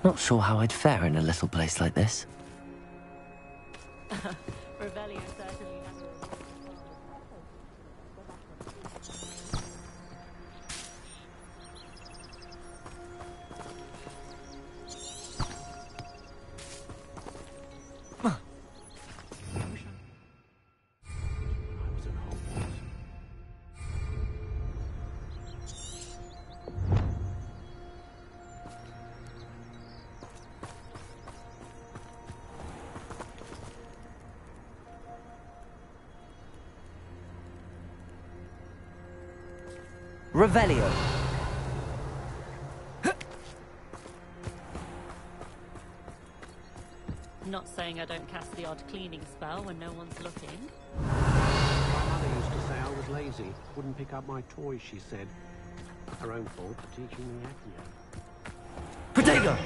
Not sure how I'd fare in a little place like this. Revelio certainly has Revelio. Not saying I don't cast the odd cleaning spell when no one's looking. My mother used to say I was lazy. Wouldn't pick up my toys, she said. Her own fault for teaching me acne. Protego!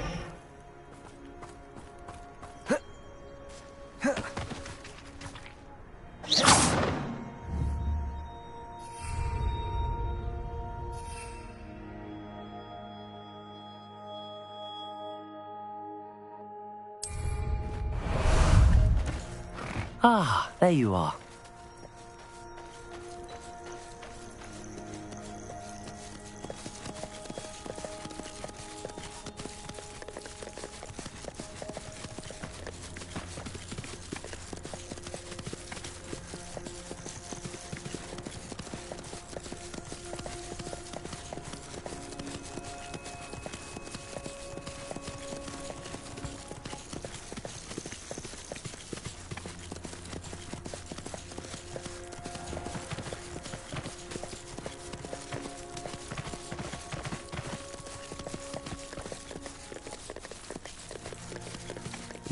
Ah, there you are.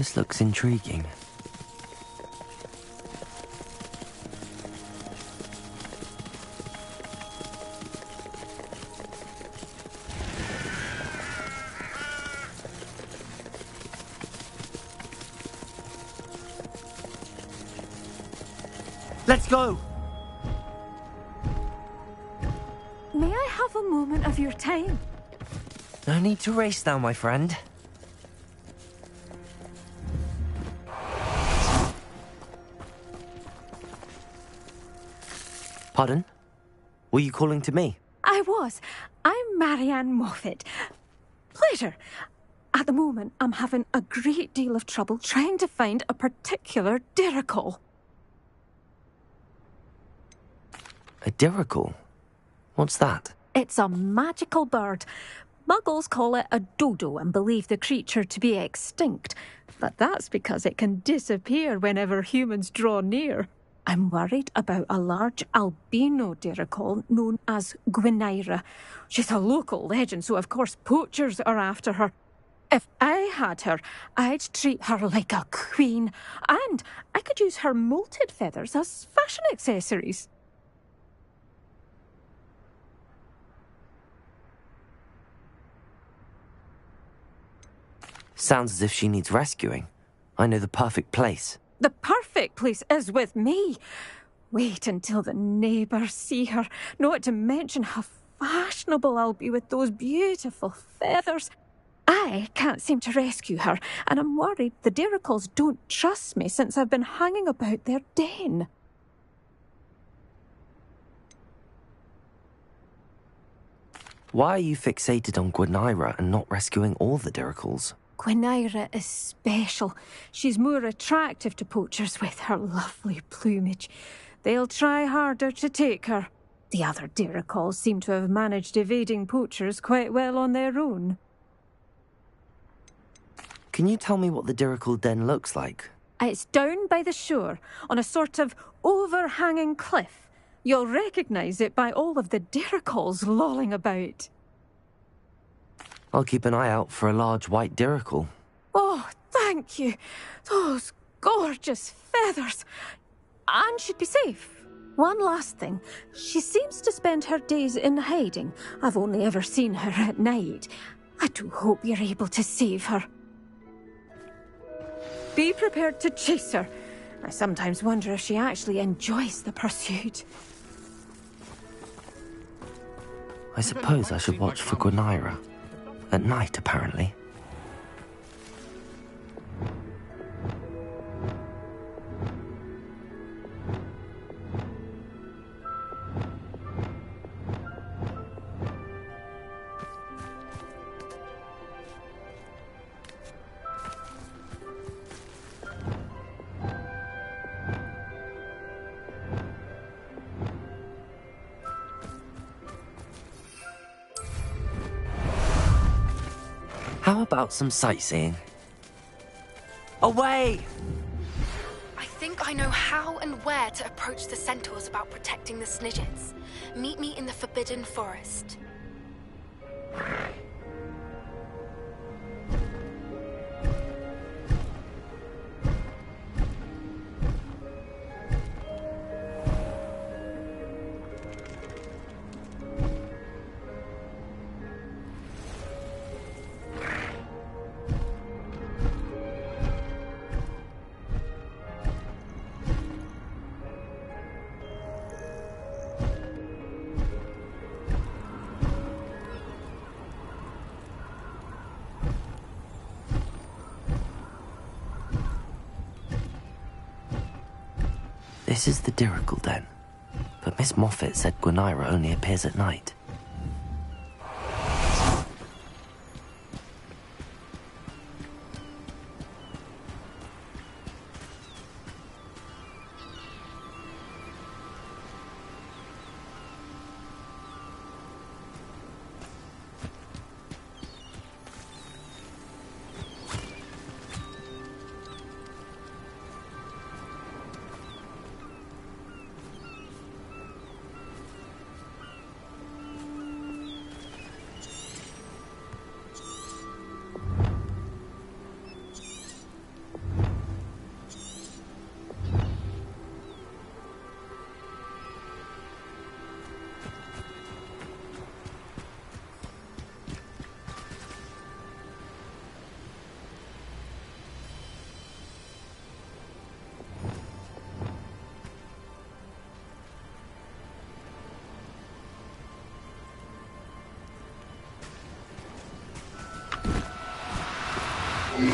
This looks intriguing. Let's go! May I have a moment of your time? No need to race now, my friend. Pardon? Were you calling to me? I was. I'm Marianne Moffat. Pleasure. At the moment, I'm having a great deal of trouble trying to find a particular dirical. A dirical? What's that? It's a magical bird. Muggles call it a dodo and believe the creature to be extinct. But that's because it can disappear whenever humans draw near. I'm worried about a large albino dirical known as Gwynaira. She's a local legend, so of course poachers are after her. If I had her, I'd treat her like a queen. And I could use her molted feathers as fashion accessories. Sounds as if she needs rescuing. I know the perfect place. The perfect place is with me. Wait until the neighbours see her, not to mention how fashionable I'll be with those beautiful feathers. I can't seem to rescue her, and I'm worried the diricals don't trust me since I've been hanging about their den. Why are you fixated on Gwynaira and not rescuing all the diricals? Gwynaira is special. She's more attractive to poachers with her lovely plumage. They'll try harder to take her. The other diricals seem to have managed evading poachers quite well on their own. Can you tell me what the dirical den looks like? It's down by the shore, on a sort of overhanging cliff. You'll recognise it by all of the diricals lolling about. I'll keep an eye out for a large white dirical. Oh, thank you. Those gorgeous feathers. And she'd be safe. One last thing. She seems to spend her days in hiding. I've only ever seen her at night. I do hope you're able to save her. Be prepared to chase her. I sometimes wonder if she actually enjoys the pursuit. I suppose I should watch for Gwynaira. At night, apparently. How about some sightseeing? Away! I think I know how and where to approach the centaurs about protecting the Snidgets. Meet me in the Forbidden Forest. This is the Dirical Den, but Miss Moffat said Gwynaira only appears at night.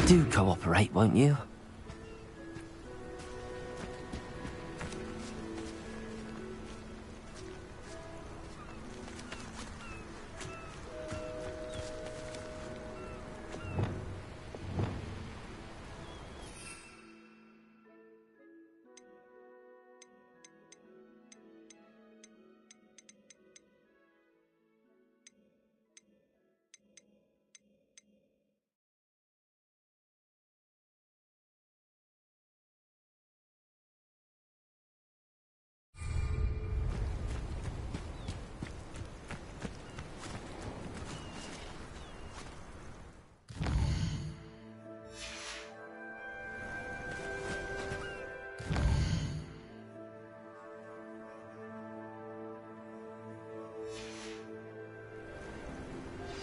Do cooperate, won't you?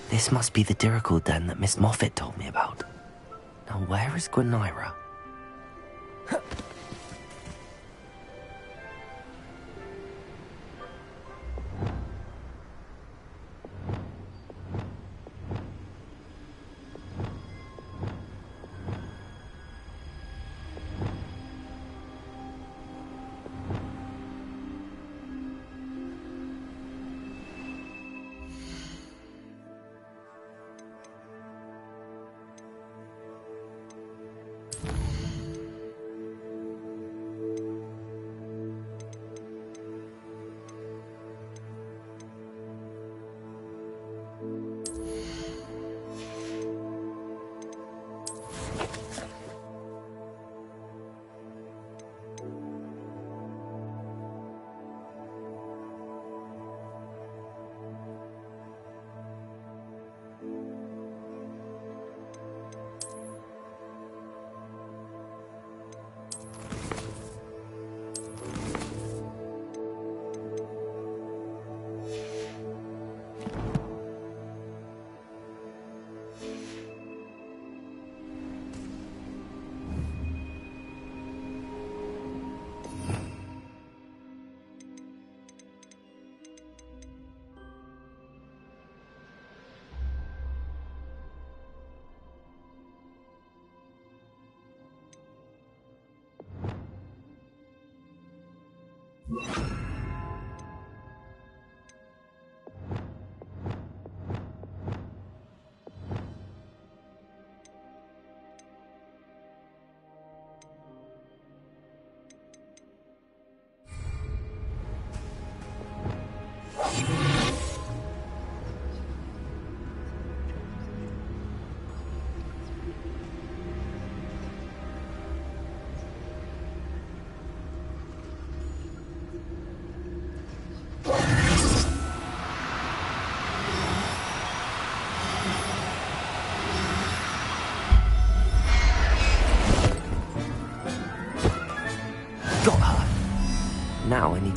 This must be the Dirical Den that Miss Moffat told me about. Now where is Gwynaira?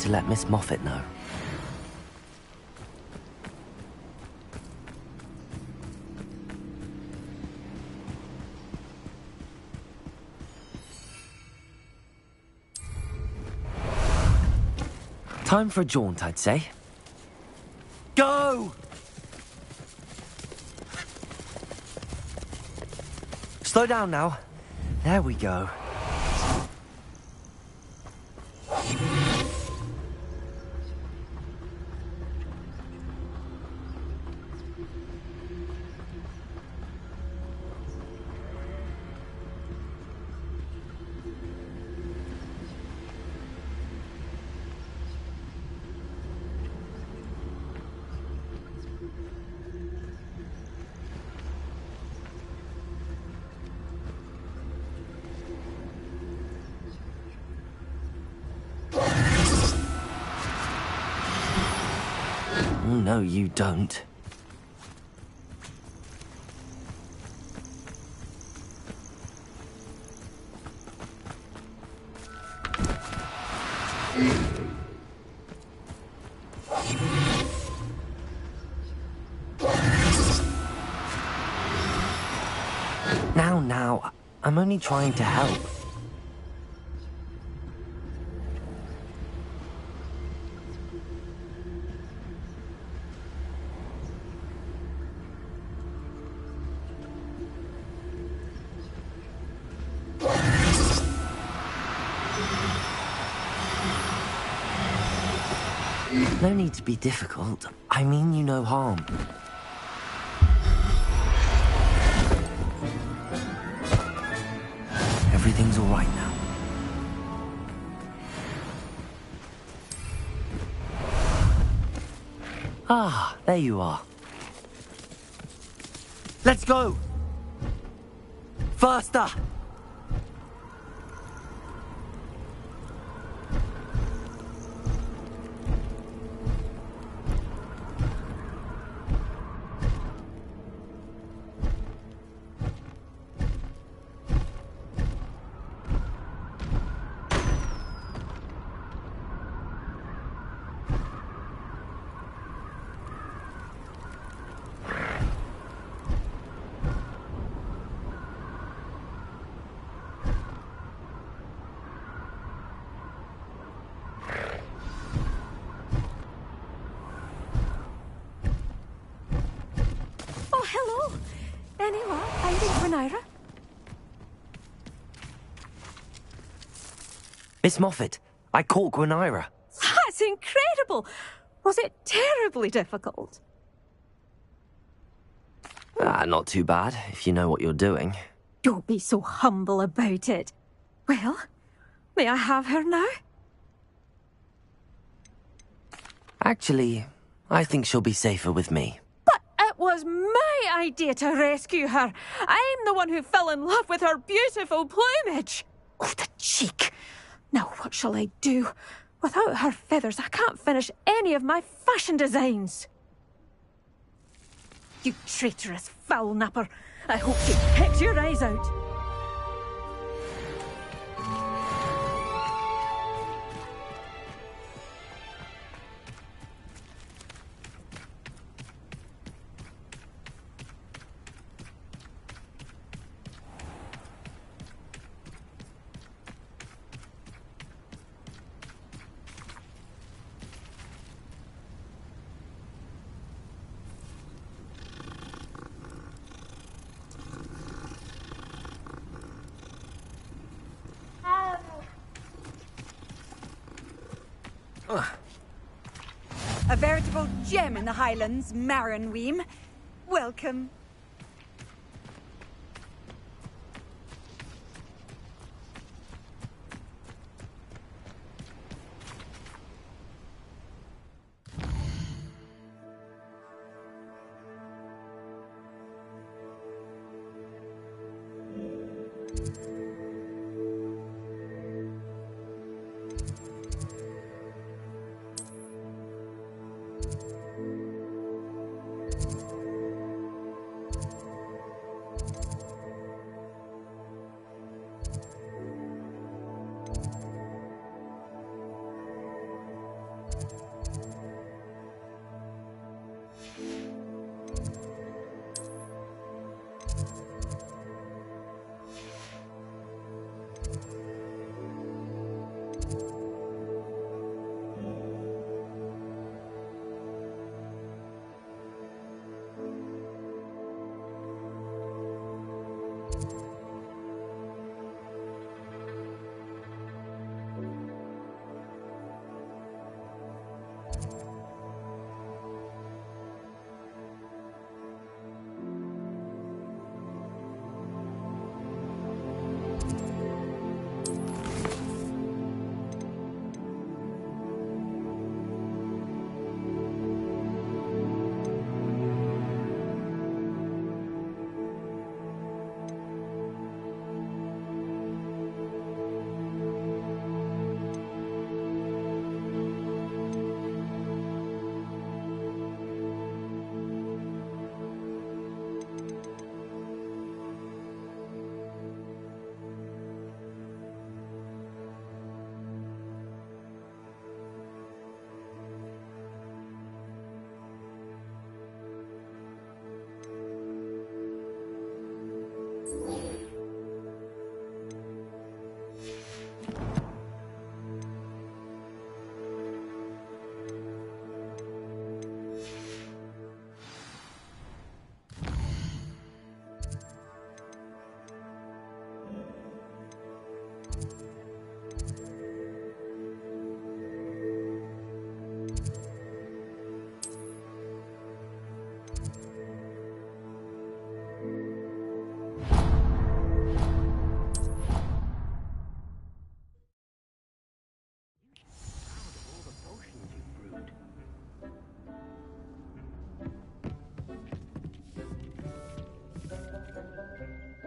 to let Miss Moffat know. Time for a jaunt, I'd say. Go! Slow down now. There we go. No, you don't. Now, I'm only trying to help. No need to be difficult. I mean you no harm. Everything's all right now. Ah, there you are. Let's go! Faster! Hello. Any luck finding Gwynaira? Miss Moffat, I caught Gwynaira. That's incredible. Was it terribly difficult? Not too bad, if you know what you're doing. Don't be so humble about it. Well, may I have her now? Actually, I think she'll be safer with me. But it was my idea to rescue her. I'm the one who fell in love with her beautiful plumage. Oh, the cheek. Now what shall I do? Without her feathers, I can't finish any of my fashion designs. You traitorous foul napper. I hope she pecks your eyes out. A veritable gem in the Highlands, Maranweem. Welcome.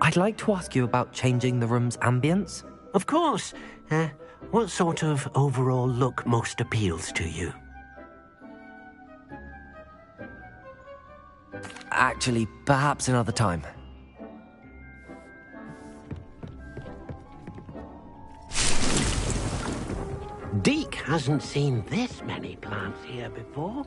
I'd like to ask you about changing the room's ambience. Of course. What sort of overall look most appeals to you? Actually, perhaps another time. Deke hasn't seen this many plants here before.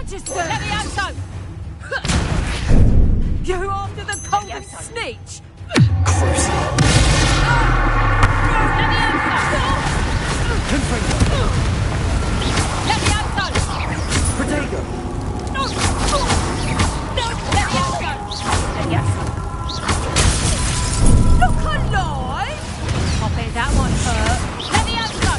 Majesty! Levioso! You after the golden snitch? Protego! Look alive! I bet that one hurt. Levioso!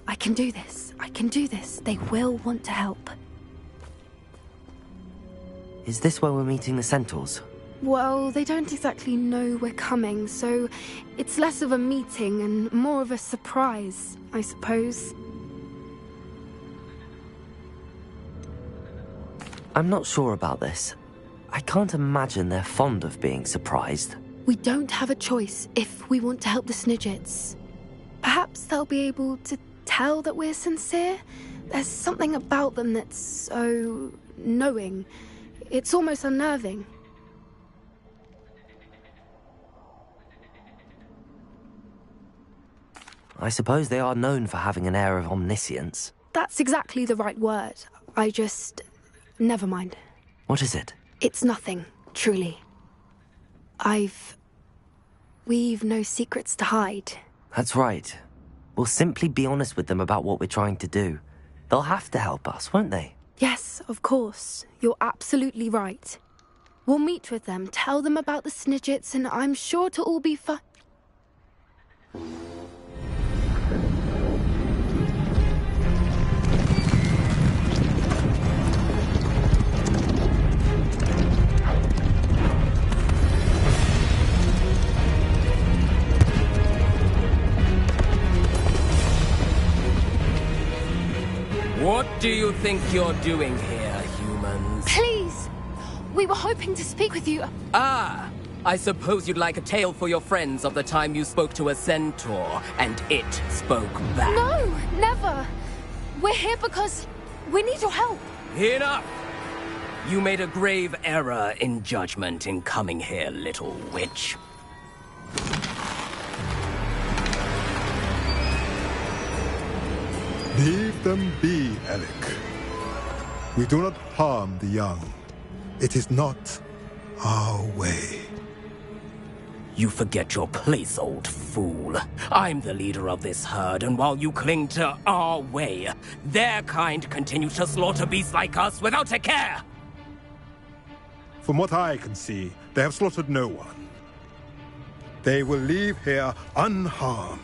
I can do this. I can do this. They will want to help. Is this where we're meeting the centaurs? Well, they don't exactly know we're coming, so it's less of a meeting and more of a surprise, I suppose. I'm not sure about this. I can't imagine they're fond of being surprised. We don't have a choice if we want to help the Snidgets. Perhaps they'll be able to tell that we're sincere. There's something about them that's so knowing. It's almost unnerving. I suppose they are known for having an air of omniscience. That's exactly the right word. Never mind. What is it? It's nothing, truly. We've no secrets to hide. That's right. We'll simply be honest with them about what we're trying to do. They'll have to help us, won't they? Yes, of course. You're absolutely right. We'll meet with them, tell them about the Snidgets, and I'm sure to all be fine. What do you think you're doing here, humans? Please! We were hoping to speak with you. Ah! I suppose you'd like a tale for your friends of the time you spoke to a centaur, and it spoke back. No, never! We're here because we need your help. Enough! You made a grave error in judgment in coming here, little witch. Leave them be, Alec. We do not harm the young. It is not our way. You forget your place, old fool. I'm the leader of this herd, and while you cling to our way, their kind continue to slaughter beasts like us without a care! From what I can see, they have slaughtered no one. They will leave here unharmed.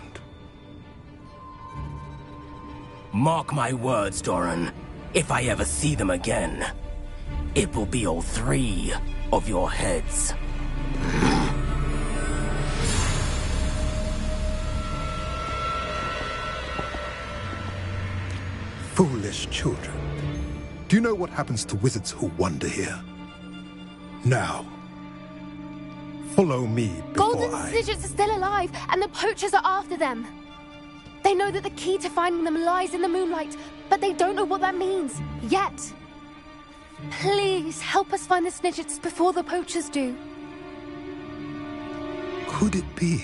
Mark my words, Doran. If I ever see them again, it will be all 3 of your heads. Foolish children. Do you know what happens to wizards who wander here? Now, follow me before Golden I... Snidgets are still alive, and the poachers are after them. They know that the key to finding them lies in the moonlight, but they don't know what that means, yet. Please, help us find the Snidgets before the poachers do. Could it be?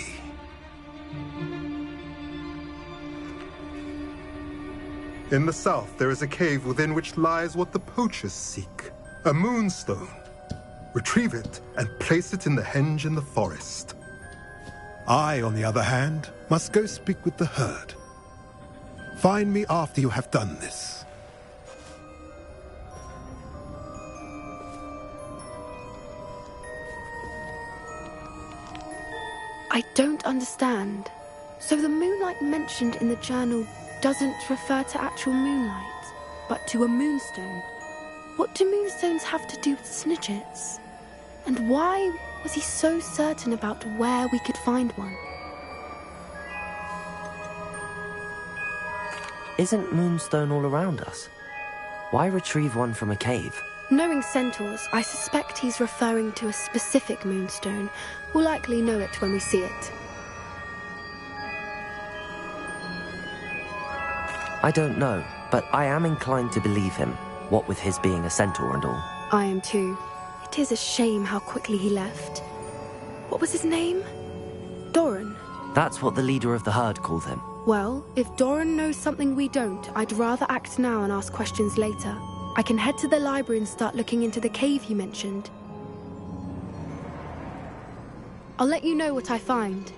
In the south, there is a cave within which lies what the poachers seek. A moonstone. Retrieve it and place it in the henge in the forest. I, on the other hand, must go speak with the herd. Find me after you have done this. I don't understand. So the moonlight mentioned in the journal doesn't refer to actual moonlight? but to a moonstone. What do moonstones have to do with Snidgets? And why was he so certain about where we could find one? Isn't moonstone all around us? Why retrieve one from a cave? Knowing centaurs, I suspect he's referring to a specific moonstone. We'll likely know it when we see it. I don't know, but I am inclined to believe him, what with his being a centaur and all. I am too. It is a shame how quickly he left. What was his name? Doran. That's what the leader of the herd called him. Well, if Doran knows something we don't, I'd rather act now and ask questions later. I can head to the library and start looking into the cave you mentioned. I'll let you know what I find.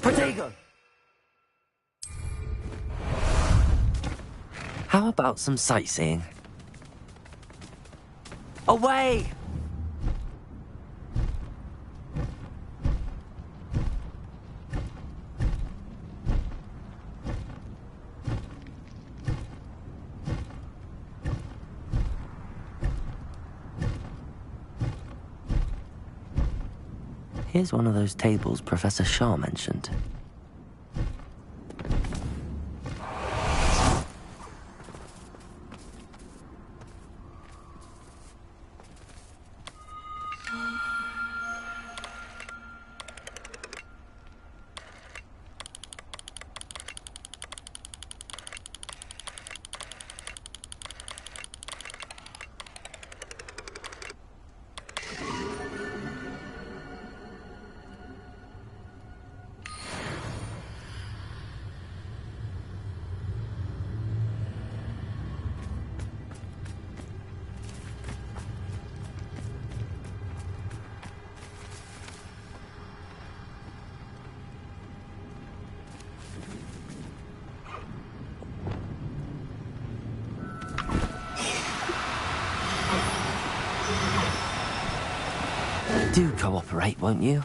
Protego! How about some sightseeing? Away! Here's one of those tables Professor Shah mentioned. Do cooperate, won't you?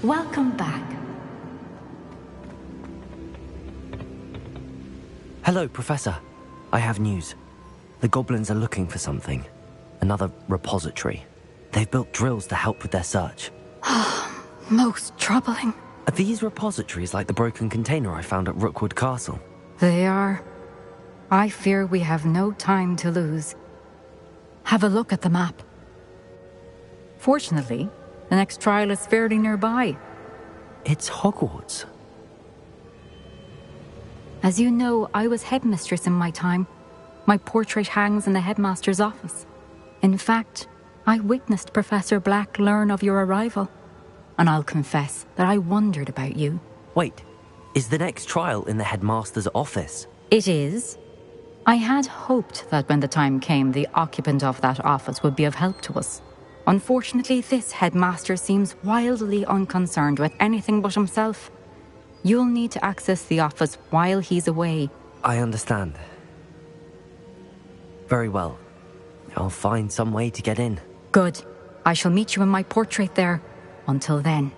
Welcome back. Hello, Professor. I have news. The goblins are looking for something. Another repository. They've built drills to help with their search. Most troubling. Are these repositories like the broken container I found at Rookwood Castle? They are. I fear we have no time to lose. Have a look at the map. Fortunately, the next trial is fairly nearby. It's Hogwarts. As you know, I was headmistress in my time. My portrait hangs in the headmaster's office. In fact, I witnessed Professor Black learn of your arrival. And I'll confess that I wondered about you. Wait, is the next trial in the headmaster's office? It is. I had hoped that when the time came, the occupant of that office would be of help to us. Unfortunately, this headmaster seems wildly unconcerned with anything but himself. You'll need to access the office while he's away. I understand. Very well. I'll find some way to get in. Good. I shall meet you in my portrait there. Until then.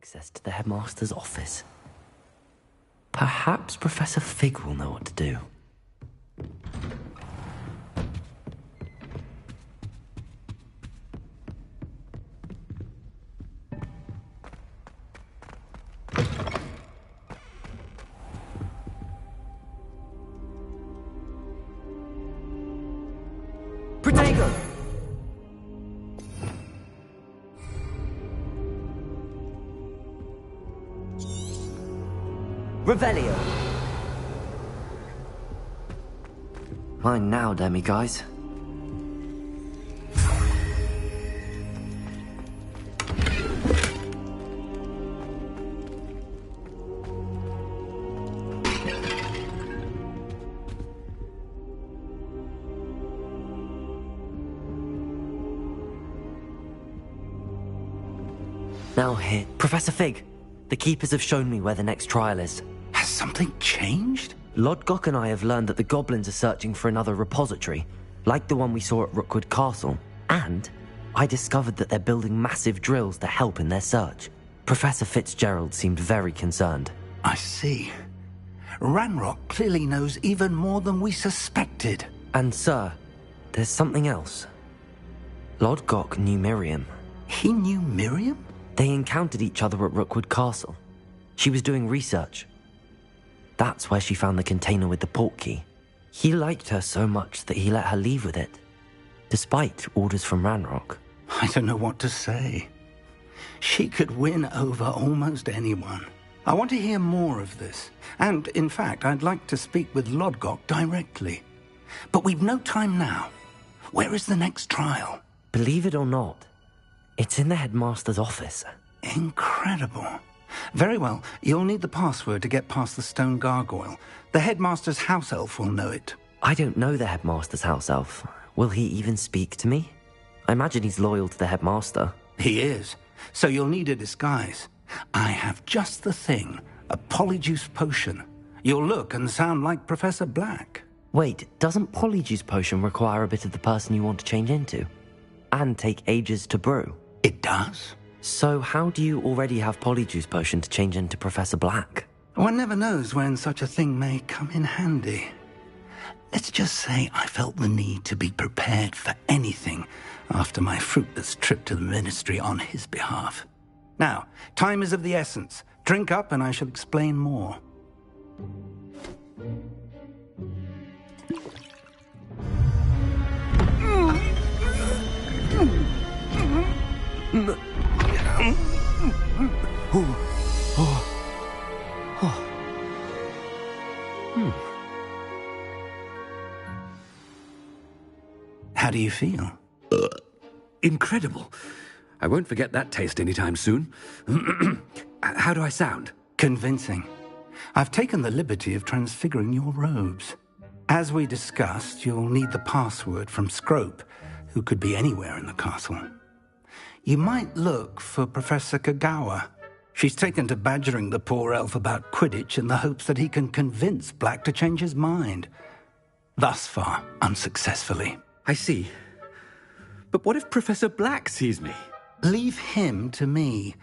Access to the headmaster's office. Perhaps Professor Fig will know what to do. Revelio! Mine now, demi-guys. Now here, Professor Fig. The Keepers have shown me where the next trial is. Has something changed? Lodgok and I have learned that the goblins are searching for another repository, like the one we saw at Rookwood Castle. And I discovered that they're building massive drills to help in their search. Professor Fitzgerald seemed very concerned. I see. Ranrock clearly knows even more than we suspected. And sir, there's something else. Lodgok knew Miriam. He knew Miriam? They encountered each other at Rookwood Castle. She was doing research. That's where she found the container with the port key. He liked her so much that he let her leave with it, despite orders from Ranrock. I don't know what to say. She could win over almost anyone. I want to hear more of this. And, in fact, I'd like to speak with Lodgok directly. But we've no time now. Where is the next trial? Believe it or not, it's in the headmaster's office. Incredible. Very well. You'll need the password to get past the stone gargoyle. The headmaster's house elf will know it. I don't know the headmaster's house elf. Will he even speak to me? I imagine he's loyal to the headmaster. He is. So you'll need a disguise. I have just the thing. A polyjuice potion. You'll look and sound like Professor Black. Wait, doesn't Polyjuice Potion require a bit of the person you want to change into? And take ages to brew? It does. So how do you already have Polyjuice Potion to change into Professor Black? One never knows when such a thing may come in handy. Let's just say I felt the need to be prepared for anything after my fruitless trip to the Ministry on his behalf. Now, time is of the essence. Drink up and I shall explain more. How do you feel? Incredible. I won't forget that taste anytime soon. How do I sound? Convincing. I've taken the liberty of transfiguring your robes. As we discussed, you'll need the password from Scrope, who could be anywhere in the castle. You might look for Professor Kagawa. She's taken to badgering the poor elf about Quidditch in the hopes that he can convince Black to change his mind. Thus far, unsuccessfully. I see. But what if Professor Black sees me? Leave him to me.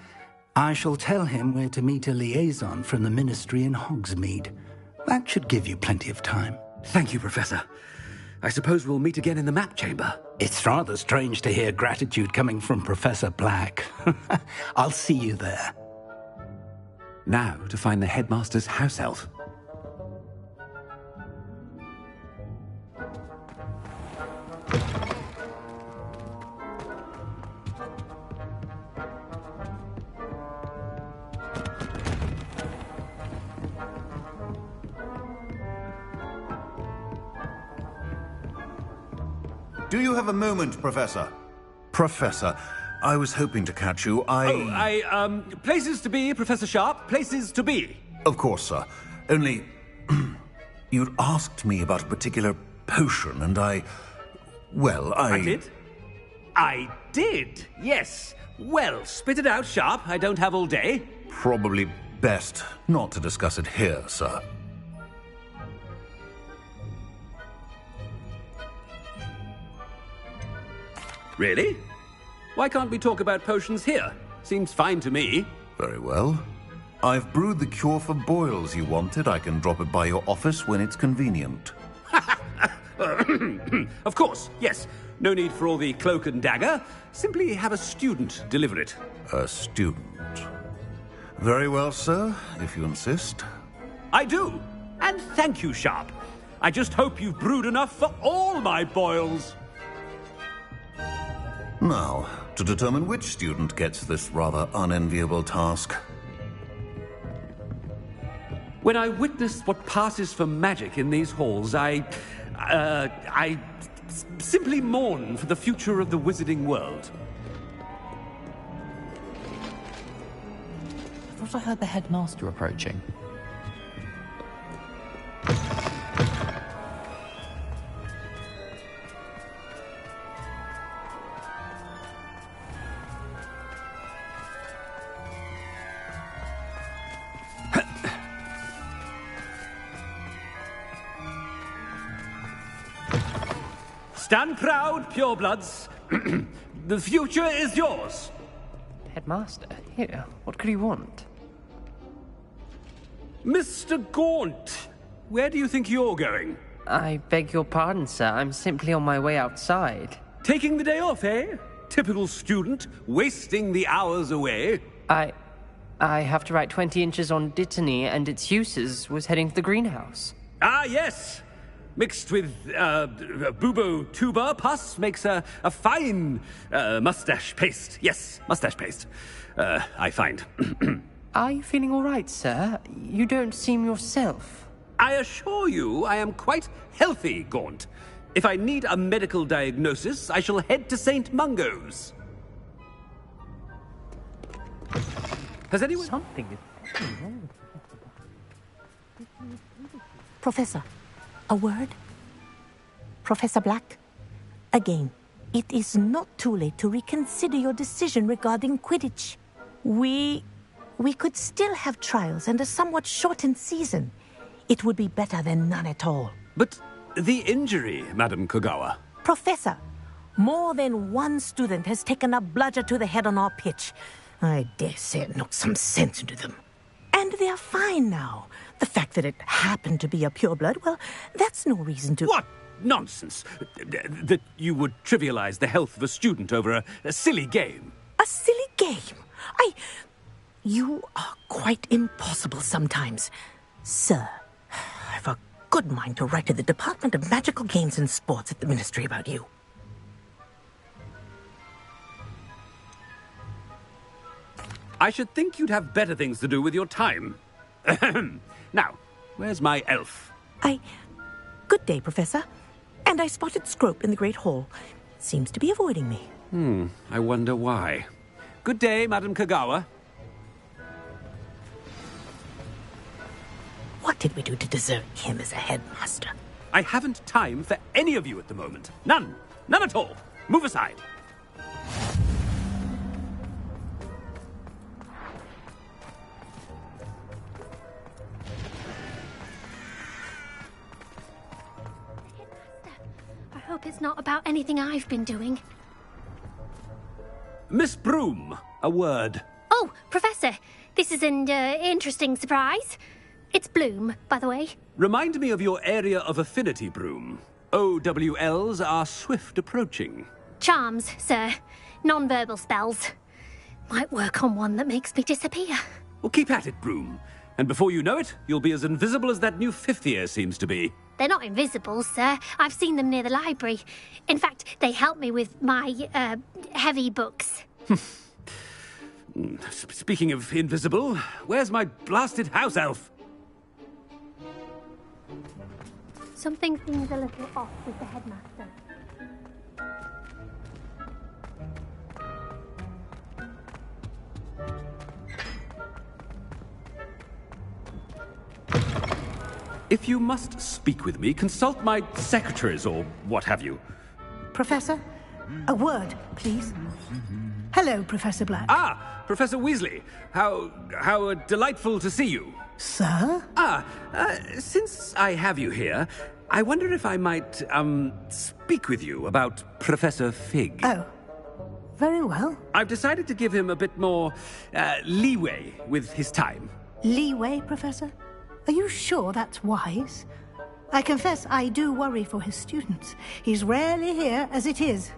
I shall tell him where to meet a liaison from the Ministry in Hogsmeade. That should give you plenty of time. Thank you, Professor. I suppose we'll meet again in the map chamber. It's rather strange to hear gratitude coming from Professor Black. I'll see you there. Now to find the headmaster's house elf. Do you have a moment, Professor? Professor, I was hoping to catch you. Places to be, Professor Sharp. Places to be. Of course, sir. Only, you'd asked me about a particular potion, and I did? I did, yes. Well, spit it out, Sharp. I don't have all day. Probably best not to discuss it here, sir. Really? Why can't we talk about potions here? Seems fine to me. Very well. I've brewed the cure for boils you wanted. I can drop it by your office when it's convenient. Of course, yes. No need for all the cloak and dagger. Simply have a student deliver it. A student. Very well, sir, if you insist. I do. And thank you, Sharp. I just hope you've brewed enough for all my boils. Now, to determine which student gets this rather unenviable task. When I witness what passes for magic in these halls, I simply mourn for the future of the wizarding world. I thought I heard the headmaster approaching. Stand proud, purebloods. The future is yours. Headmaster, here, what could he want? Mr. Gaunt, where do you think you're going? I beg your pardon, sir. I'm simply on my way outside. Taking the day off, eh? Typical student, wasting the hours away. I have to write 20 inches on Dittany and its uses. Was heading to the greenhouse. Ah, yes. Mixed with bubo tuber pus makes a fine mustache paste. Yes, mustache paste. I find. Are you feeling all right, sir? You don't seem yourself. I assure you I am quite healthy, Gaunt. If I need a medical diagnosis, I shall head to St. Mungo's. Has anyone... Something is wrong. Professor, a word? Professor Black? Again, it is not too late to reconsider your decision regarding Quidditch. We could still have trials and a somewhat shortened season. It would be better than none at all. But the injury, Madam Kogawa. Professor, more than one student has taken a bludger to the head on our pitch. I dare say it knocked some sense into them. And they are fine now. The fact that it happened to be a pureblood, well, that's no reason to... What nonsense! That you would trivialize the health of a student over a silly game. A silly game? You are quite impossible sometimes. Sir, I've a good mind to write to the Department of Magical Games and Sports at the Ministry about you. I should think you'd have better things to do with your time. Now, where's my elf? Good day, Professor. And I spotted Scrope in the Great Hall. Seems to be avoiding me. I wonder why. Good day, Madam Kogawa. What did we do to deserve him as a headmaster? I haven't time for any of you at the moment. None. None at all. Move aside. I hope it's not about anything I've been doing. Miss Broom, a word. Oh, Professor, this is an interesting surprise. It's Bloom, by the way. Remind me of your area of affinity, Broom. OWLs are swift approaching. Charms, sir. Non-verbal spells. Might work on one that makes me disappear. Well, keep at it, Broom. And before you know it, you'll be as invisible as that new fifth year seems to be. They're not invisible, sir. I've seen them near the library. In fact, they help me with my, heavy books. Speaking of invisible, where's my blasted house elf? Something seems a little off with the headmaster. If you must speak with me, consult my secretaries or what have you. Professor, a word, please. Hello, Professor Black. Ah, Professor Weasley. How delightful to see you. Sir? Since I have you here, I wonder if I might, speak with you about Professor Fig. Oh, very well. I've decided to give him a bit more, leeway with his time. Leeway, Professor? Are you sure that's wise? I confess I do worry for his students. He's rarely here as it is.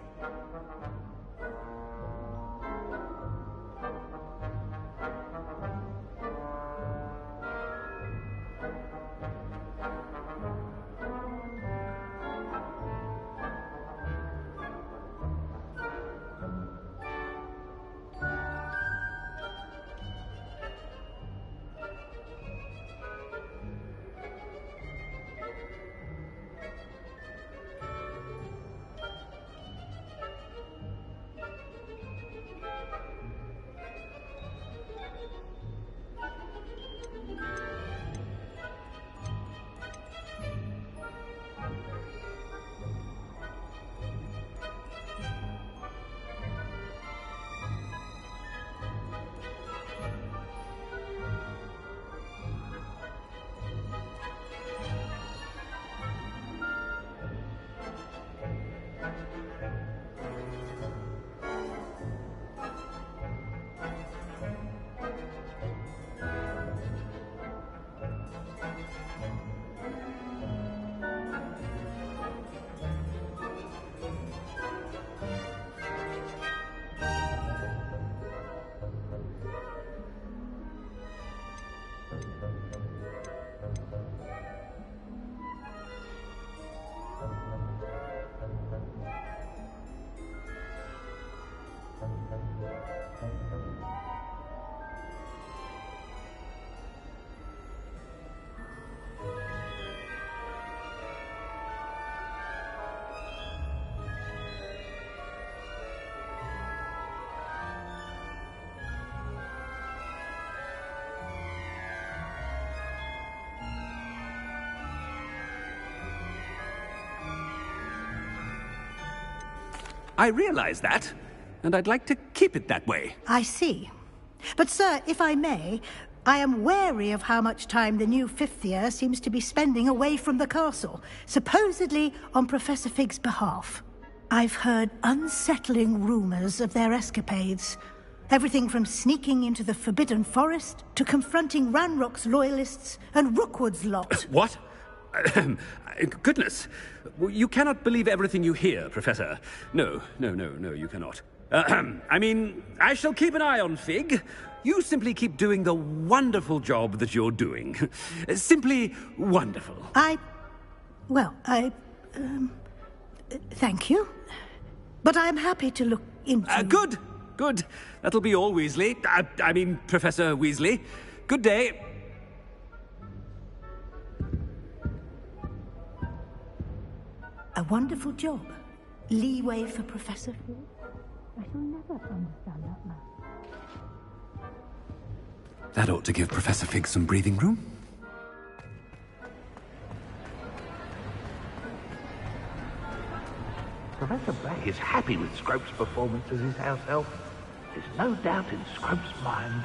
I realize that, and I'd like to keep it that way. I see. But, sir, if I may, I am wary of how much time the new fifth year seems to be spending away from the castle, supposedly on Professor Fig's behalf. I've heard unsettling rumors of their escapades. Everything from sneaking into the Forbidden Forest to confronting Ranrock's loyalists and Rookwood's lot. What? Goodness. You cannot believe everything you hear, Professor. No, you cannot. I mean, I shall keep an eye on Fig. You simply keep doing the wonderful job that you're doing. Simply wonderful. Thank you. But I'm happy to look into... Good. That'll be all, Weasley. I mean, Professor Weasley. Good day. A wonderful job. Leeway for Professor Fig. I shall never understand that man. That ought to give Professor Fig some breathing room. Professor Black is happy with Scrope's performance as his house elf. There's no doubt in Scrope's mind.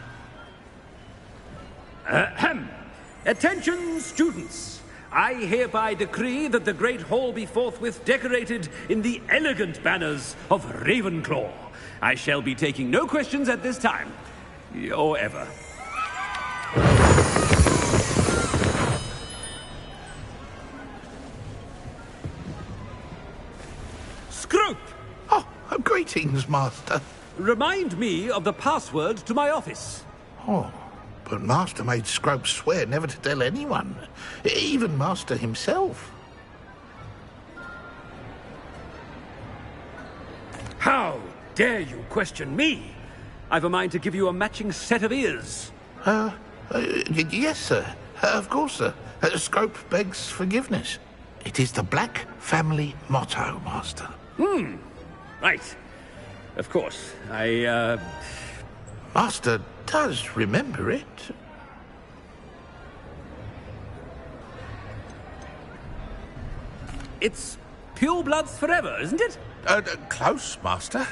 Attention, students! I hereby decree that the Great Hall be forthwith decorated in the elegant banners of Ravenclaw. I shall be taking no questions at this time. Or ever. Scrope! Oh, greetings, Master. Remind me of the password to my office. Oh, but Master made Scrope swear never to tell anyone. Even Master himself. How dare you question me? I've a mind to give you a matching set of ears. Yes, sir. Of course, sir. Scrope begs forgiveness. It is the Black family motto, Master. Right. Of course. Master does remember it. It's pure bloods forever, isn't it? Close, Master.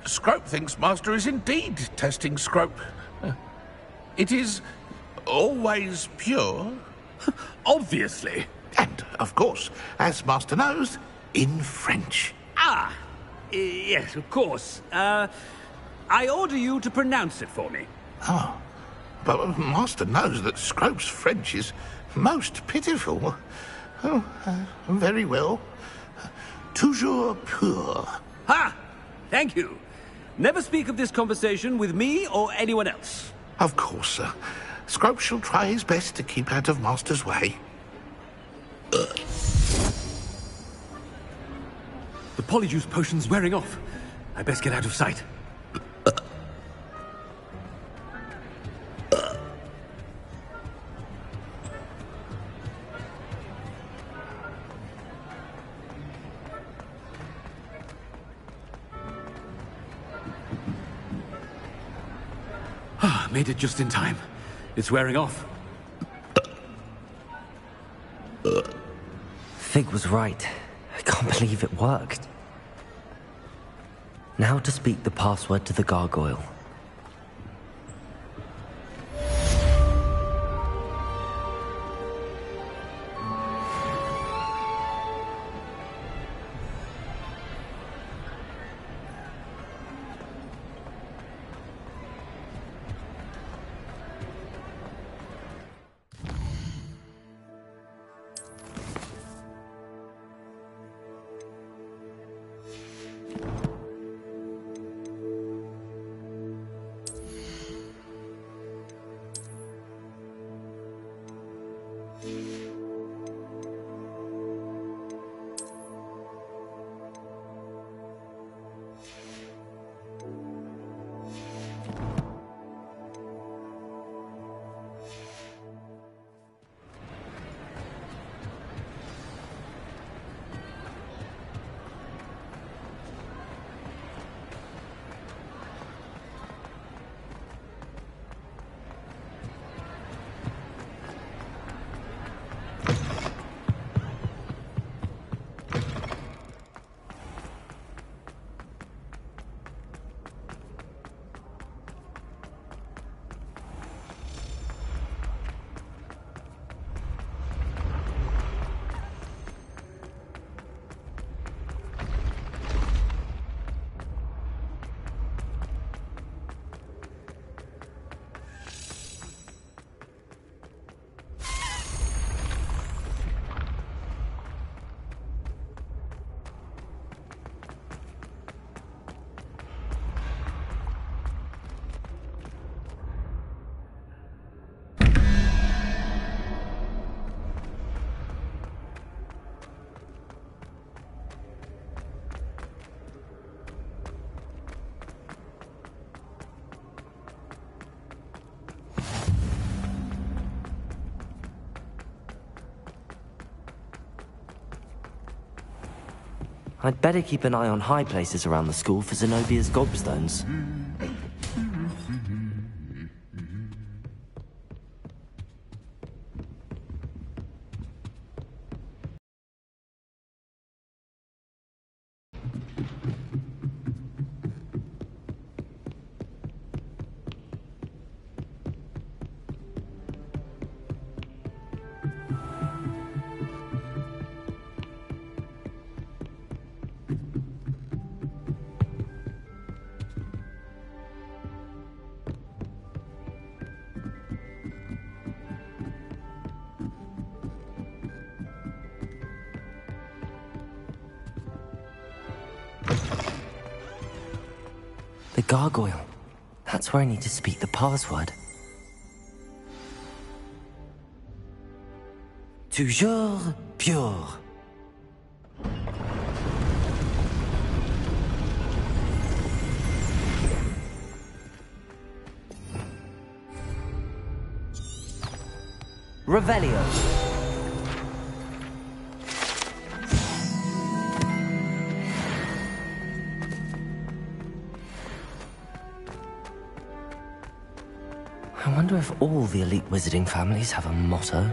Scrope thinks Master is indeed testing Scrope. It is always pure. Obviously. And, of course, as Master knows, in French. Yes, of course. I order you to pronounce it for me. Oh, but Master knows that Scrope's French is most pitiful. Oh, very well. Toujours pur. Ha! Thank you. Never speak of this conversation with me or anyone else. Of course, sir. Scrope shall try his best to keep out of Master's way. The polyjuice potion's wearing off. I best get out of sight. Made it just in time. It's wearing off. Fig was right. I can't believe it worked. Now to speak the password to the gargoyle. I'd better keep an eye on high places around the school for Zenobia's gobstones. The gargoyle. That's where I need to speak the password. Toujours pure. Revelio. I wonder if all the elite wizarding families have a motto.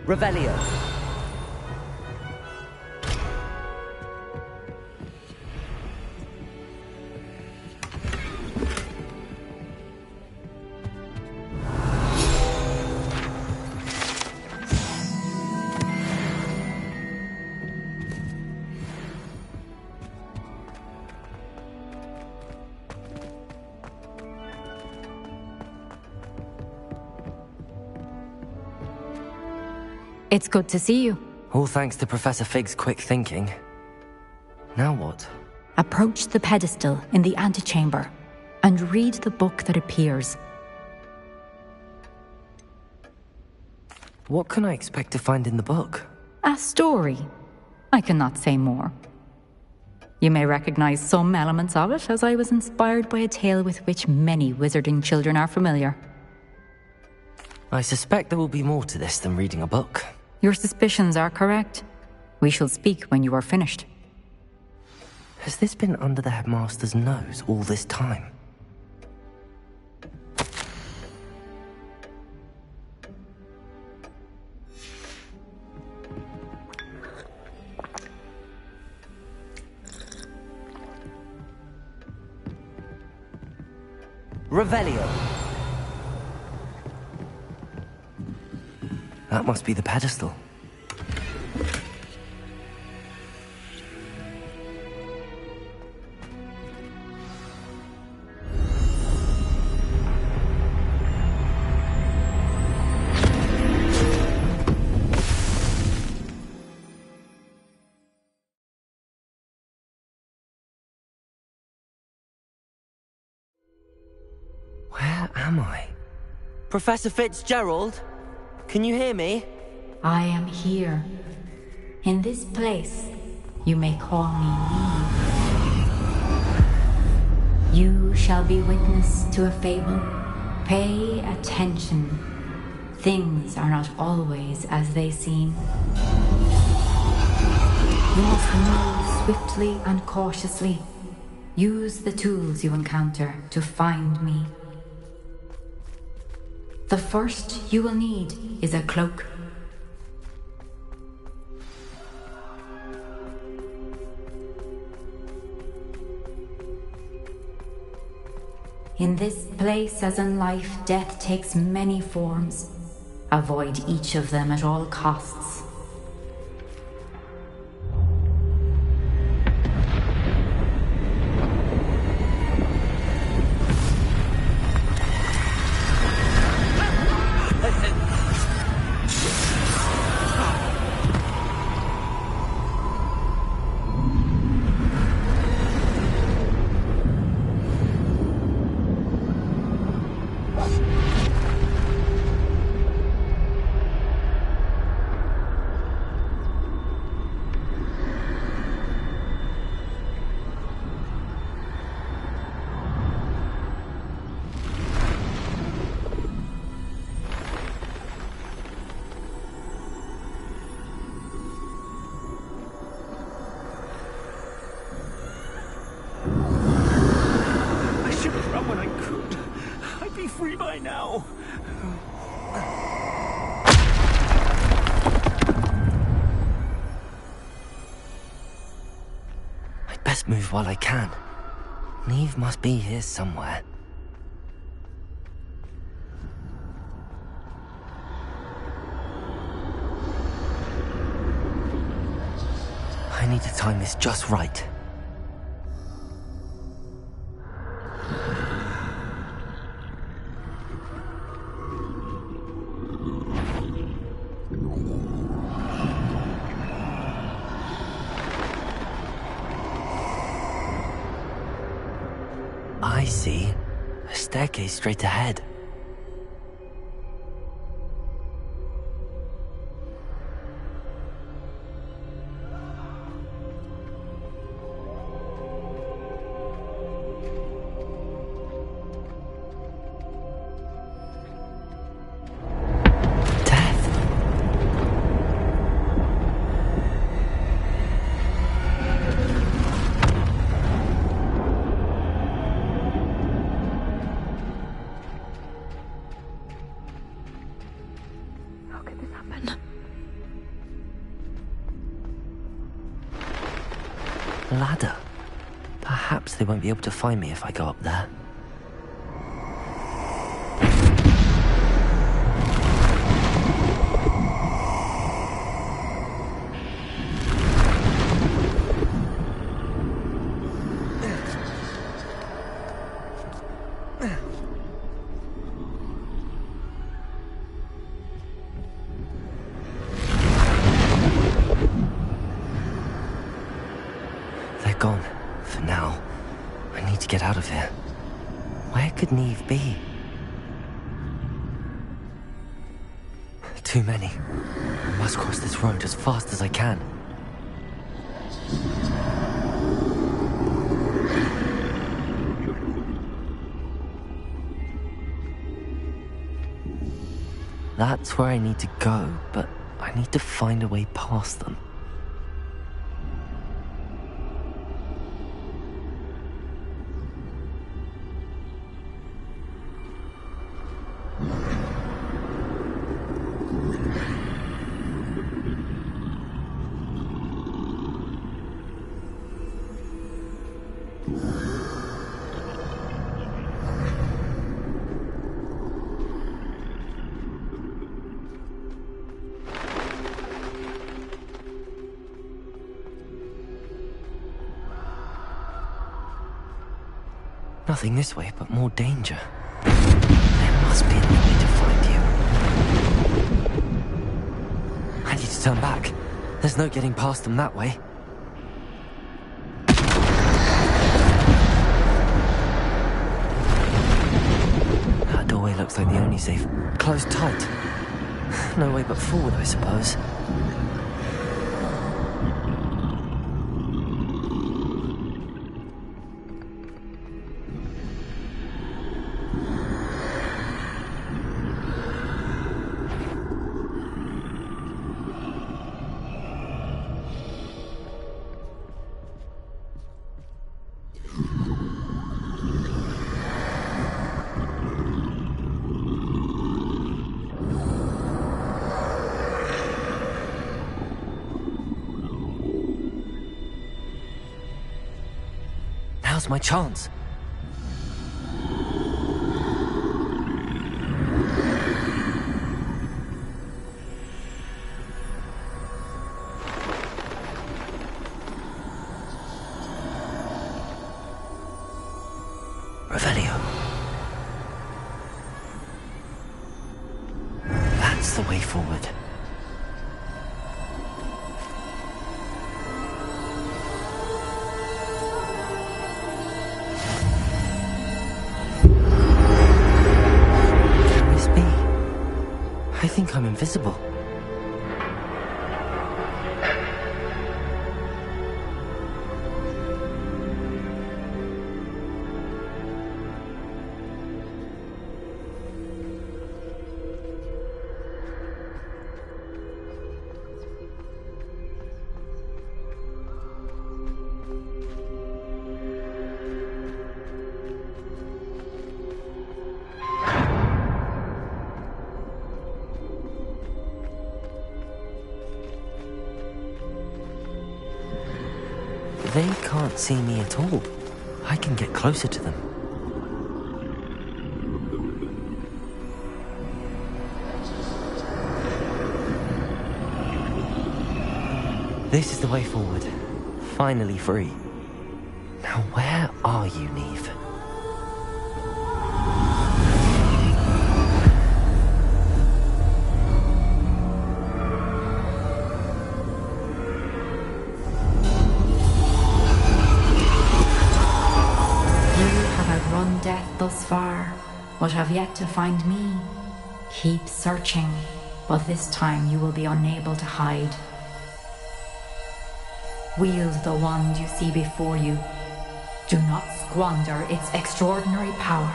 Revelio. It's good to see you. All thanks to Professor Fig's quick thinking. Now what? Approach the pedestal in the antechamber and read the book that appears. What can I expect to find in the book? A story. I cannot say more. You may recognize some elements of it, as I was inspired by a tale with which many wizarding children are familiar. I suspect there will be more to this than reading a book. Your suspicions are correct. We shall speak when you are finished. Has this been under the headmaster's nose all this time? Revelio. That must be the pedestal. Where am I? Professor Fitzgerald? Can you hear me? I am here. In this place, you may call me Eve. You shall be witness to a fable. Pay attention. Things are not always as they seem. You must move swiftly and cautiously. Use the tools you encounter to find me. The first you will need is a cloak. In this place, as in life, death takes many forms. Avoid each of them at all costs. I'd best move while I can. Neve must be here somewhere. I need to time this just right. I see. A staircase straight ahead. Ladder. Perhaps they won't be able to find me if I go up there. Gone. For now. I need to get out of here. Where could Neve be? Too many. I must cross this road as fast as I can. That's where I need to go, but I need to find a way past them. Nothing this way, but more danger. There must be another way to find you. I need to turn back. There's no getting past them that way. That doorway looks like the only safe. Closed tight. No way but forward, I suppose. Now's my chance. Revelio. That's the way forward. I think I'm invisible. They can't see me at all. I can get closer to them. This is the way forward. Finally free. Now where are you, Neve? Outrun death thus far, but have yet to find me. Keep searching, but this time you will be unable to hide. Wield the wand you see before you. Do not squander its extraordinary power.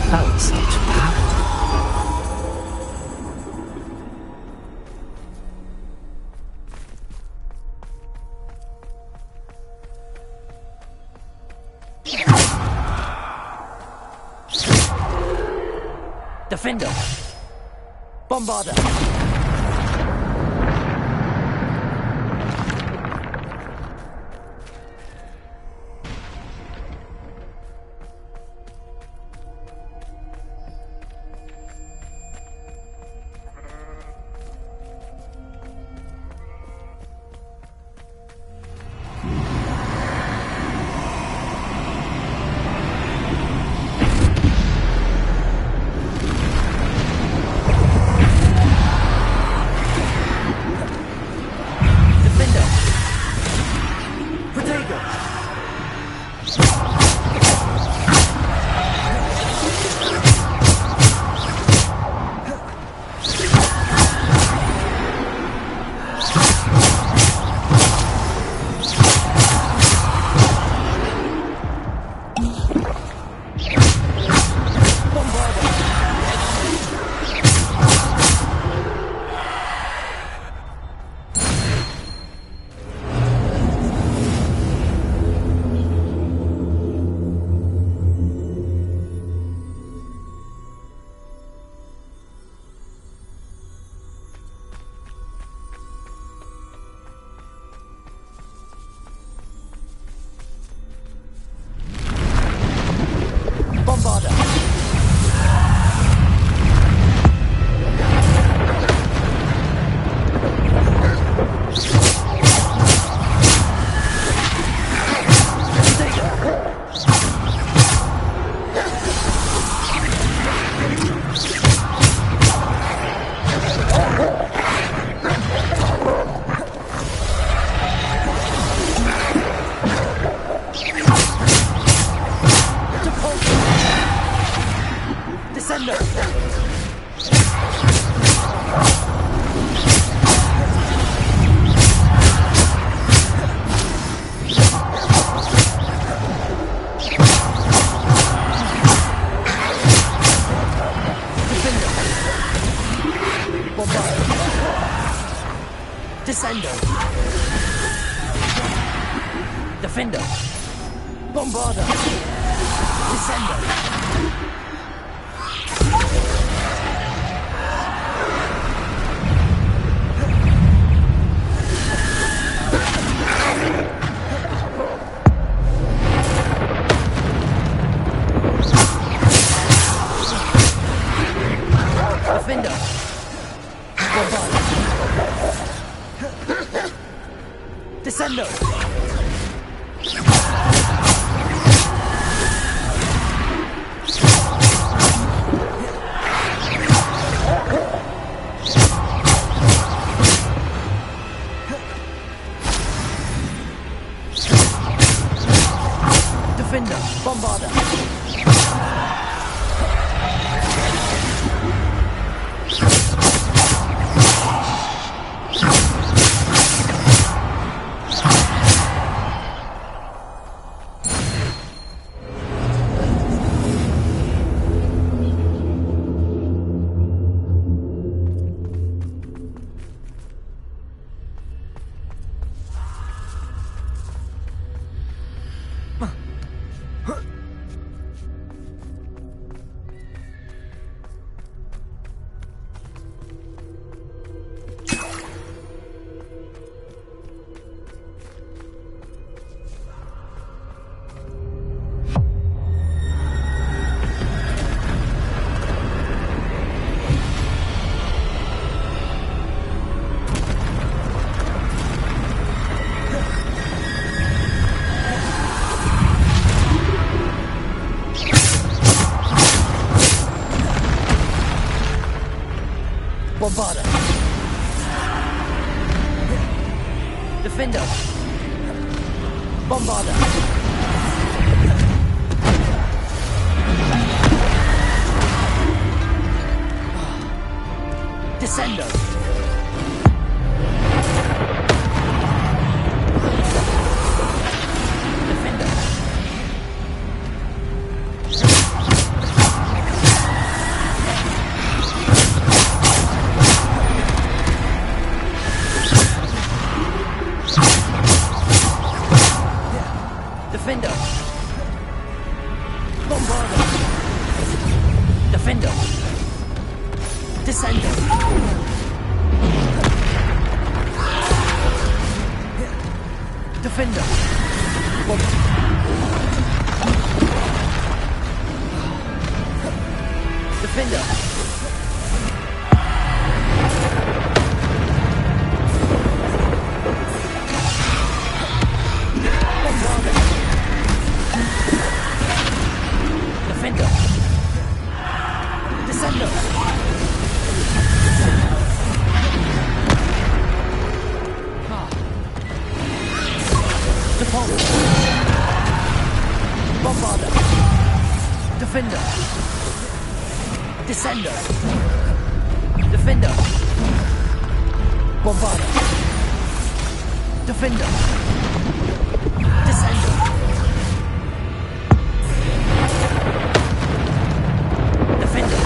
Felt such power. Defender! Bombarder! Descender! Defender! Bombarder! Descender! Defender! Bombarder! Descender! Defender! Bombarder! Bombarder. Defender. Bombarder. Descender. Defender. Bombarder. Defender. Descender. Defender. Defender. Defender. Descender. Default. Bombarder. Defender. Descender. Defender. Bombarder. Defender. Descender. Defender.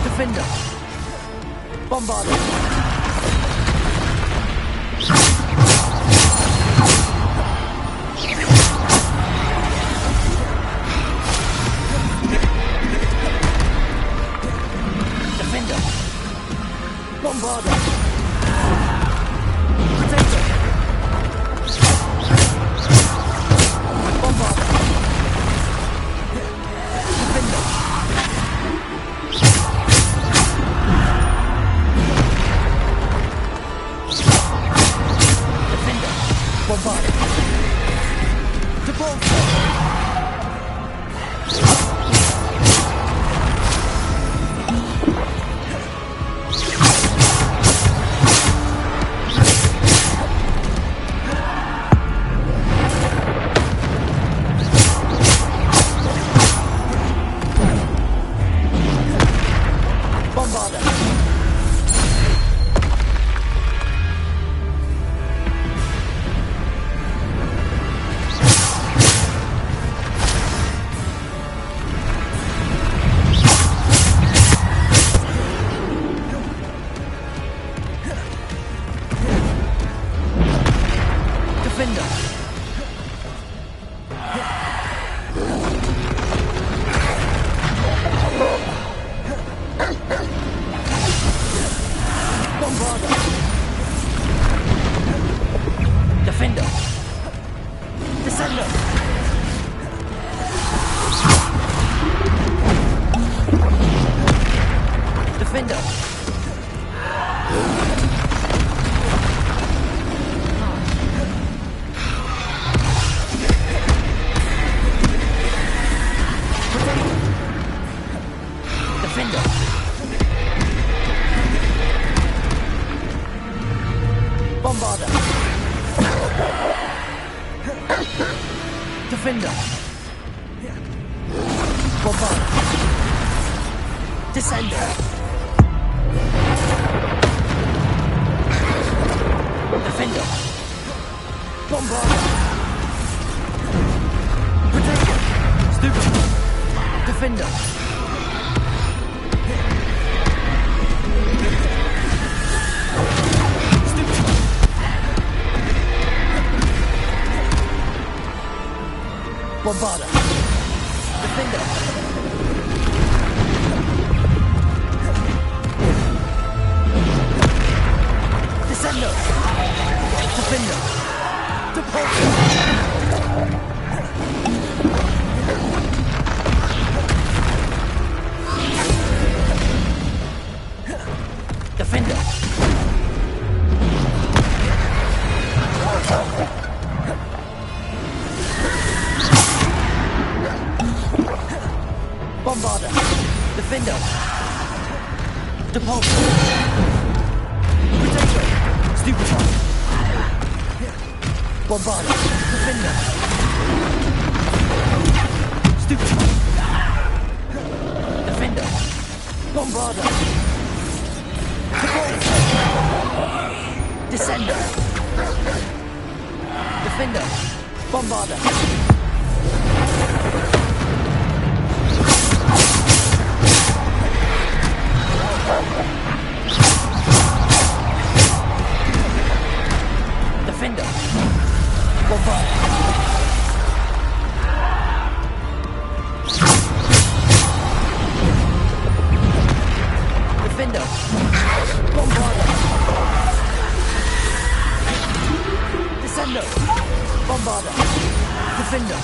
Defender. Bombarder. Defender. Bombarder. Protector. Bombarder. Defender. Defender. Bombarder. Default. Bombarder. Defender. Bombarder. Defender. Descender. Defender. Defender. Bombarder. Defender. Bombarder. Descender. Defender. Bombarder. Protector. Stupid. Defender. Bombarder. Defender. Descender. Defender. Departure. Defender. Bombarder! Defender! Depulsor! Potato! Stupefy! Bombarder! Defender! Stupefy! Defender! Bombarder! Depulsor! Descender! Defender! Bombarder! Defender! Bombarder! Defender! Bombarder! Descender! Bombarder! Defender!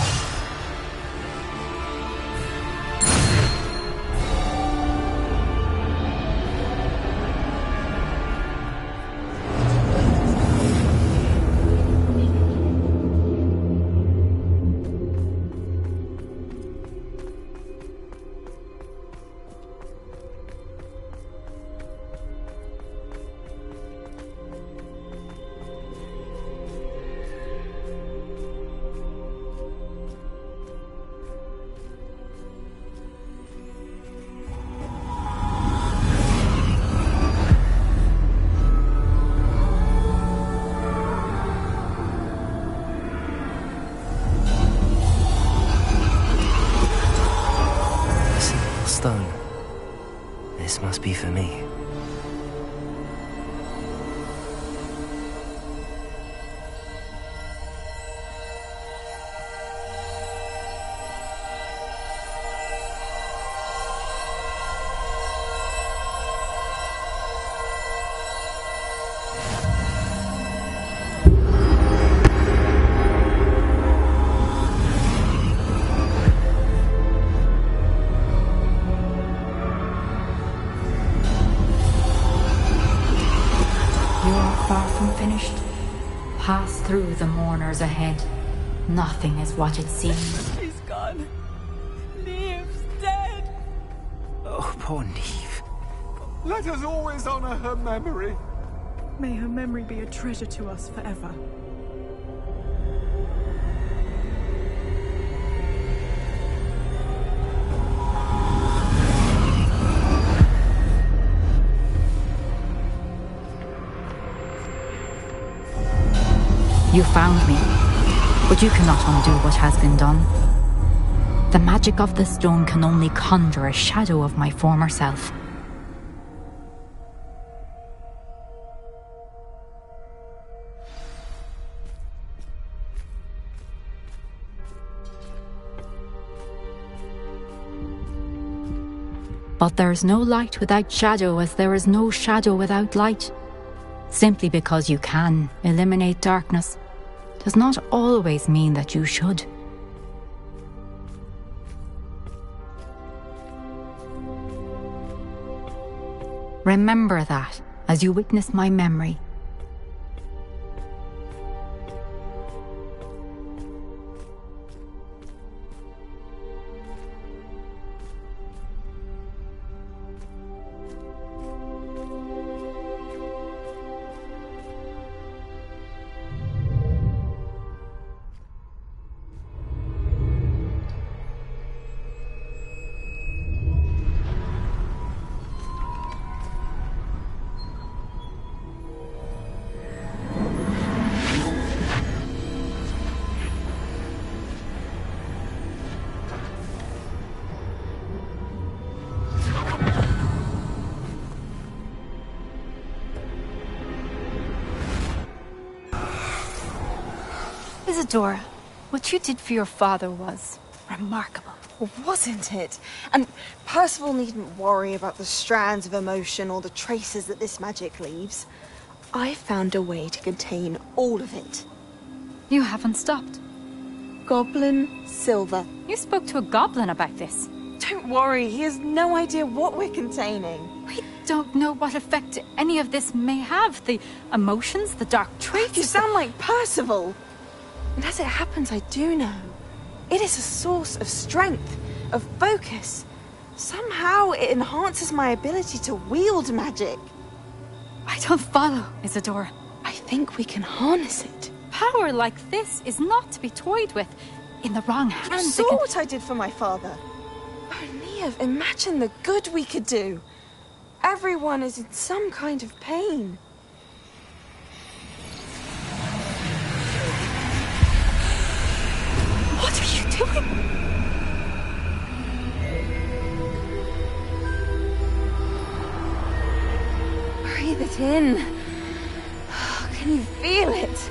Stone. This must be for me. Finished. Pass through the mourners ahead. Nothing is what it seems. She's gone. Neve's dead. Oh, poor Neve. Let us always honor her memory. May her memory be a treasure to us forever. You found me, but you cannot undo what has been done. The magic of the stone can only conjure a shadow of my former self. But there is no light without shadow, as there is no shadow without light. Simply because you can eliminate darkness does not always mean that you should. Remember that as you witness my memory. Isadora, what you did for your father was remarkable. Wasn't it? And Percival needn't worry about the strands of emotion or the traces that this magic leaves. I found a way to contain all of it. You haven't stopped. Goblin Silver. You spoke to a goblin about this. Don't worry, he has no idea what we're containing. We don't know what effect any of this may have. The emotions, the dark traits. You sound like Percival. And as it happens, I do know. It is a source of strength, of focus, Somehow it enhances my ability to wield magic. I don't follow, Isadora. I think we can harness it. Power like this is not to be toyed with. In the wrong hands, You saw what I did for my father. Oh, Neve, imagine the good we could do. Everyone is in some kind of pain. What are you doing? Breathe it in. Can you feel it?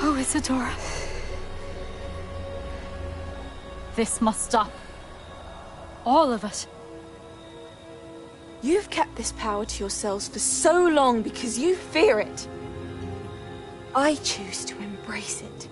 Oh, Isadora. This must stop. All of it. You've kept this power to yourselves for so long because you fear it. I choose to embrace it.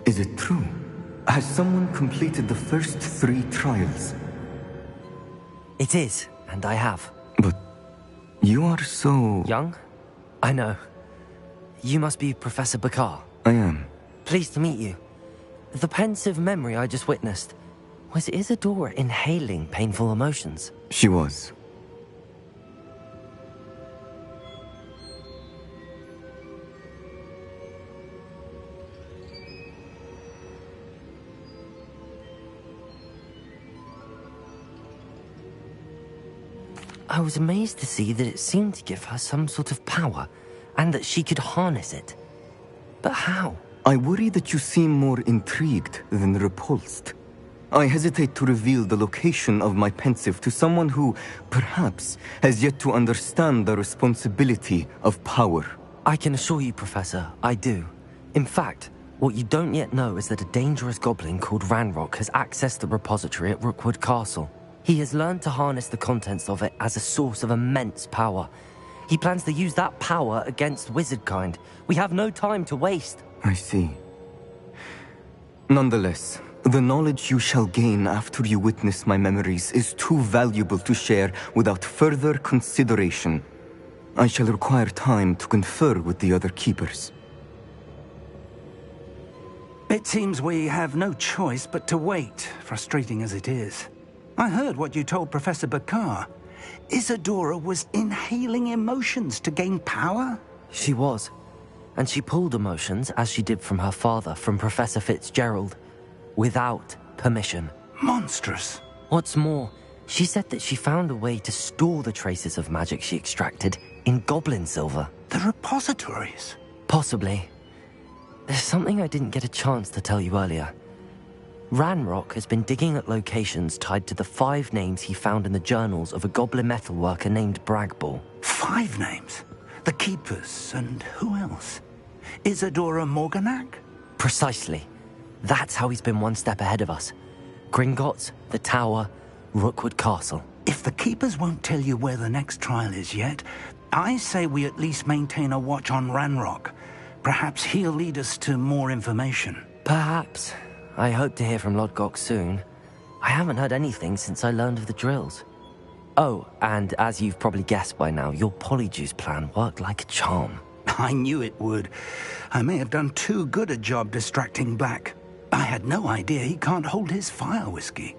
Is it true? Has someone completed the first 3 trials? It is, and I have. But you are so... Young? I know. You must be Professor Bakar. I am. Pleased to meet you. The pensive memory I just witnessed, was Isadora inhaling painful emotions? She was. I was amazed to see that it seemed to give her some sort of power, and that she could harness it. But how? I worry that you seem more intrigued than repulsed. I hesitate to reveal the location of my pensive to someone who, perhaps, has yet to understand the responsibility of power. I can assure you, Professor, I do. In fact, what you don't yet know is that a dangerous goblin called Ranrock has accessed the repository at Rookwood Castle. He has learned to harness the contents of it as a source of immense power. He plans to use that power against wizardkind. We have no time to waste. I see. Nonetheless, the knowledge you shall gain after you witness my memories is too valuable to share without further consideration. I shall require time to confer with the other keepers. It seems we have no choice but to wait, frustrating as it is. I heard what you told Professor Bakar. Isadora was inhaling emotions to gain power? She was. And she pulled emotions, as she did from her father, from Professor Fitzgerald, without permission. Monstrous. What's more, she said that she found a way to store the traces of magic she extracted in goblin silver. The repositories? Possibly. There's something I didn't get a chance to tell you earlier. Ranrock has been digging at locations tied to the 5 names he found in the journals of a goblin metalworker named Bragball. 5 names? The Keepers, and who else? Isadora Morganac? Precisely. That's how he's been one step ahead of us. Gringotts, the Tower, Rookwood Castle. If the Keepers won't tell you where the next trial is yet, I say we at least maintain a watch on Ranrock. Perhaps he'll lead us to more information. Perhaps. I hope to hear from Lodgok soon. I haven't heard anything since I learned of the drills. Oh, and as you've probably guessed by now, your Polyjuice plan worked like a charm. I knew it would. I may have done too good a job distracting Black. I had no idea he can't hold his fire whiskey.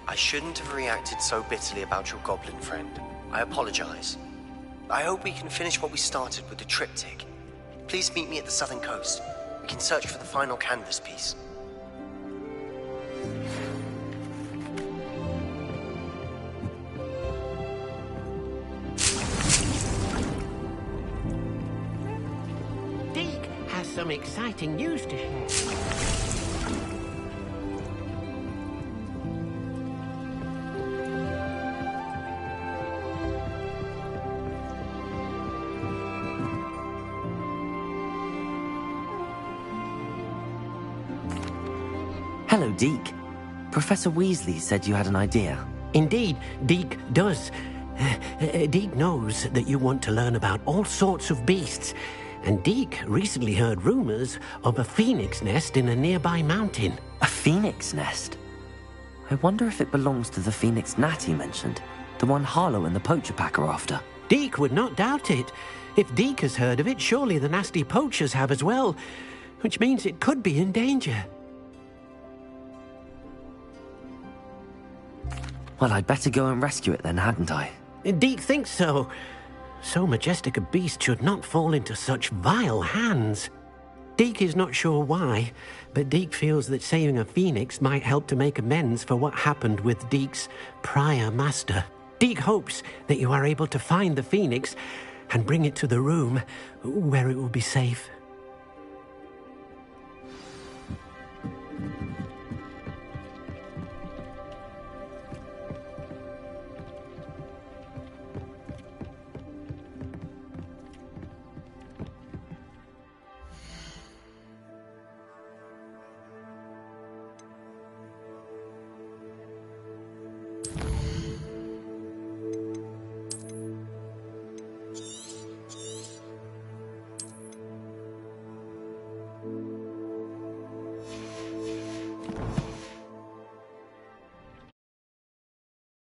I shouldn't have reacted so bitterly about your goblin friend. I apologize. I hope we can finish what we started with the triptych. Please meet me at the southern coast. We can search for the final canvas piece. Deke has some exciting news to share. Hello, Deke. Professor Weasley said you had an idea. Indeed, Deke does. Deke knows that you want to learn about all sorts of beasts, and Deke recently heard rumors of a phoenix nest in a nearby mountain. A phoenix nest? I wonder if it belongs to the phoenix gnat he mentioned, the one Harlow and the poacher pack are after. Deke would not doubt it. If Deke has heard of it, surely the nasty poachers have as well, which means it could be in danger. Well, I'd better go and rescue it then, hadn't I? Deke thinks so. So majestic a beast should not fall into such vile hands. Deke is not sure why, but Deke feels that saving a phoenix might help to make amends for what happened with Deke's prior master. Deke hopes that you are able to find the phoenix and bring it to the room where it will be safe.